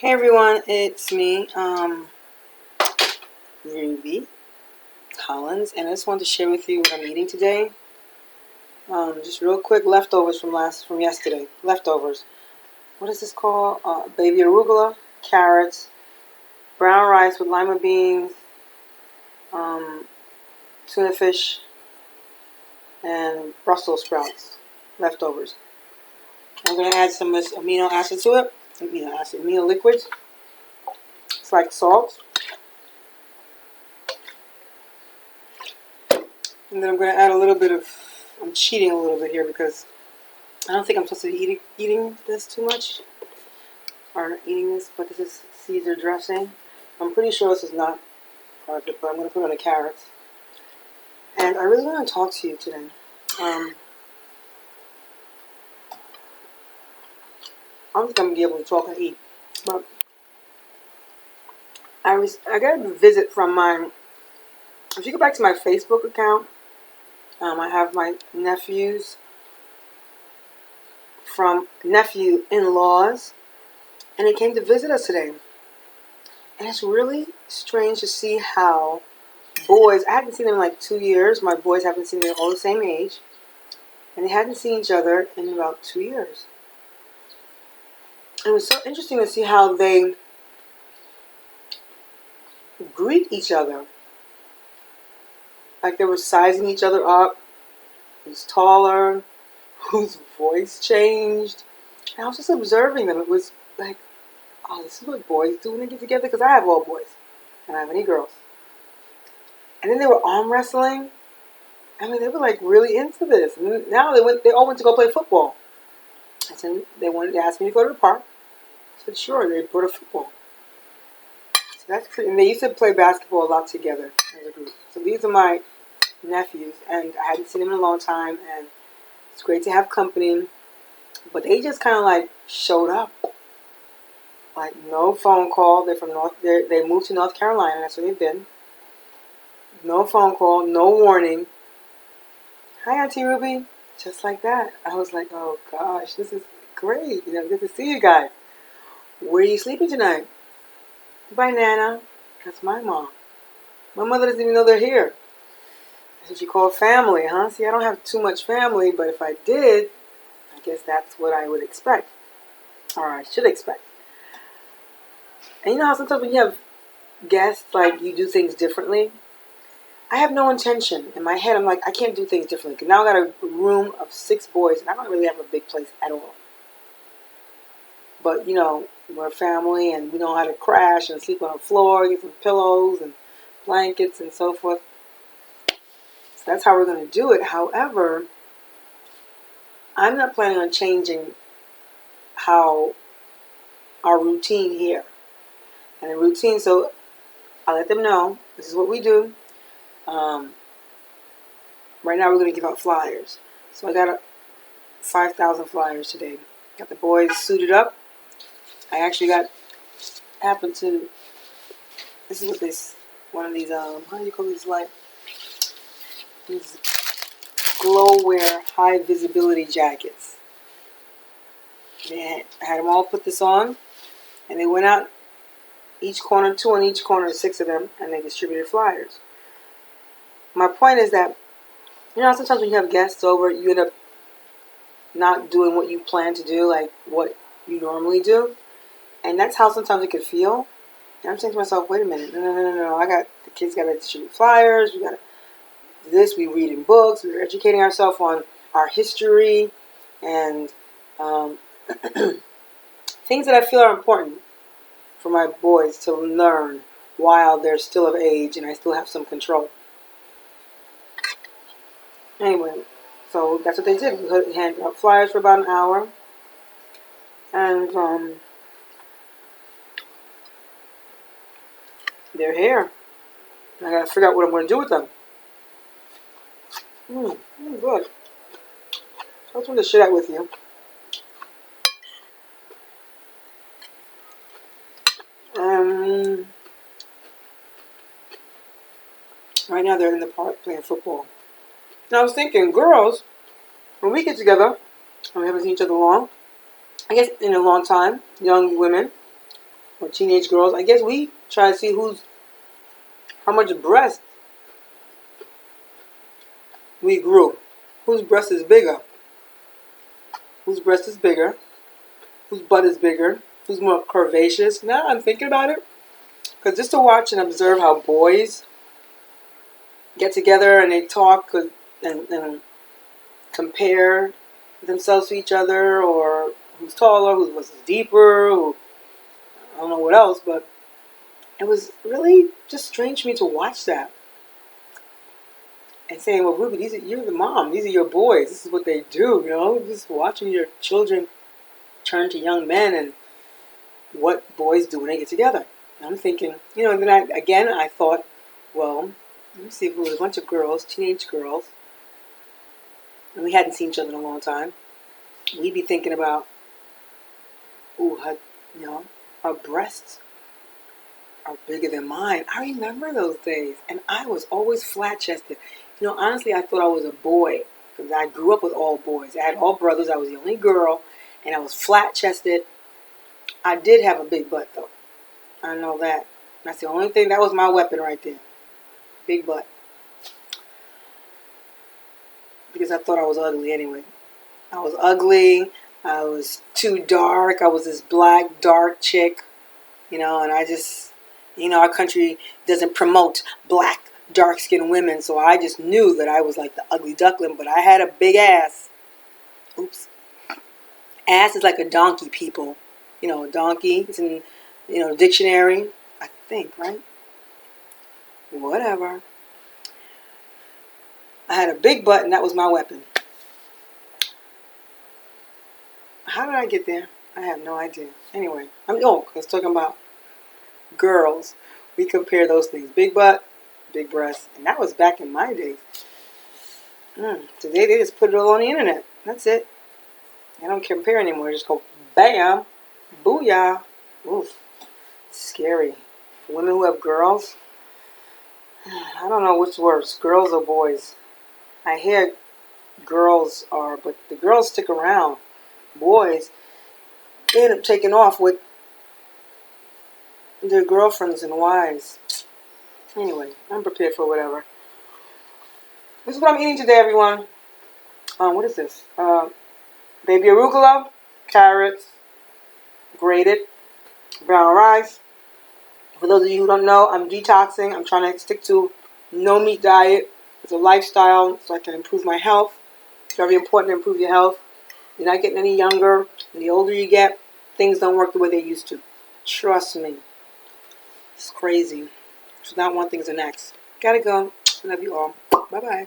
Hey everyone, it's me, Ruby Collins, and I just wanted to share with you what I'm eating today. Just real quick, leftovers from yesterday. Leftovers. What is this called? Baby arugula, carrots, brown rice with lima beans, um, tuna fish, and Brussels sprouts. Leftovers. I'm gonna add some amino acid to it. Amino liquids. It's like salt. And then I'm going to add a little bit of, I'm cheating a little bit here because I don't think I'm supposed to be eating this too much. Or eating this, but this is Caesar dressing. I'm pretty sure this is not part of it, but I'm going to put on the carrots. And I really want to talk to you today. I don't think I'm going to be able to talk and eat. But I got a visit from if you go back to my Facebook account, I have my nephews from nephew-in-laws, and they came to visit us today. And it's really strange to see how boys, I haven't seen them in like 2 years. My boys haven't seen them all the same age. And they hadn't seen each other in about 2 years. And it was so interesting to see how they greet each other. Like they were sizing each other up. Who's taller, whose voice changed. And I was just observing them. It was like, oh, this is what boys do when they get together. Because I have all boys. And I don't have any girls. And then they were arm wrestling. I mean, they were like really into this. And now they all went to go play football. I said they asked me to go to the park. I said sure. They go to football. So that's pretty. And they used to play basketball a lot together as a group. So these are my nephews, and I hadn't seen them in a long time, and it's great to have company. But they just kind of like showed up. Like no phone call. They're from They moved to North Carolina. That's where they've been. No phone call. No warning. Hi, Auntie Ruby. Just like that. I was like, oh gosh, this is great. Good to see you guys. Where are you sleeping tonight? Bye, Nana. That's my mom. My mother doesn't even know they're here. That's what you call family, huh? See, I don't have too much family, but if I did, I guess that's what I would expect. Or I should expect. And you know how sometimes when you have guests, like you do things differently? I have no intention. In my head, I'm like, I can't do things differently. Because now I got a room of 6 boys, and I don't really have a big place at all. But, we're a family, and we know how to crash and sleep on the floor, get some pillows and blankets and so forth. So that's how we're going to do it. However, I'm not planning on changing how our routine here. And the routine, so I let them know, this is what we do. Right now we're going to give out flyers. So I got 5,000 flyers today. Got the boys suited up. I actually this is what one of these, how do you call these, like, these glow wear high visibility jackets. I had them all put this on, and they went out each corner, 2 on each corner, 6 of them, and they distributed flyers. My point is that, sometimes when you have guests over, you end up not doing what you plan to do, like what you normally do. And that's how sometimes it could feel. And I'm saying to myself, wait a minute, no. The kids got to distribute flyers. We got to do this. We read in books. We're educating ourselves on our history and things that I feel are important for my boys to learn while they're still of age and I still have some control. Anyway, so that's what they did. We handed out flyers for about an hour. And they're here. And I gotta figure out what I'm going to do with them. Good. I just wanted to share that with you. Right now they're in the park playing football. And I was thinking, girls, when we get together, and we haven't seen each other long, I guess in a long time, young women, or teenage girls, I guess we try to see how much breast we grew. Whose breast is bigger? Whose breast is bigger? Whose butt is bigger? Who's more curvaceous? Now I'm thinking about it. Because just to watch and observe how boys get together and they talk and compare themselves to each other, or who's taller, who's deeper, who, I don't know what else, but it was really just strange for me to watch that. And saying, well, Ruby, you're the mom. These are your boys. This is what they do, Just watching your children turn to young men and what boys do when they get together. And I'm thinking, and then I thought, well, let me see if it was a bunch of girls, teenage girls, and we hadn't seen each other in a long time. We'd be thinking about, her breasts are bigger than mine. I remember those days, and I was always flat-chested. Honestly, I thought I was a boy because I grew up with all boys. I had all brothers. I was the only girl, and I was flat-chested. I did have a big butt, though. I know that. That's the only thing. That was my weapon right there. Big butt. Because I thought I was ugly anyway. I was ugly. I was too dark. I was this black, dark chick. And I just, our country doesn't promote black, dark-skinned women, so I just knew that I was like the ugly duckling, but I had a big ass. Oops. Ass is like a donkey, people. A donkey. It's in, dictionary, I think, right? Whatever. I had a big butt, and that was my weapon. How did I get there? I have no idea. Anyway, I was talking about girls. We compare those things. Big butt, big breasts. And that was back in my days. Today, they just put it all on the internet. That's it. I don't compare anymore. Just go, bam, booyah. Oof. Scary. Women who have girls, I don't know what's worse, girls or boys. I hear girls are, but the girls stick around. Boys, they end up taking off with their girlfriends and wives. Anyway, I'm prepared for whatever. This is what I'm eating today, everyone. What is this? Baby arugula, carrots, grated, brown rice. For those of you who don't know, I'm detoxing. I'm trying to stick to no meat diet. It's a lifestyle so I can improve my health. It's very important to improve your health. You're not getting any younger. And the older you get, things don't work the way they used to. Trust me. It's crazy. It's not one thing, it's the next. Gotta go. Love you all. Bye-bye.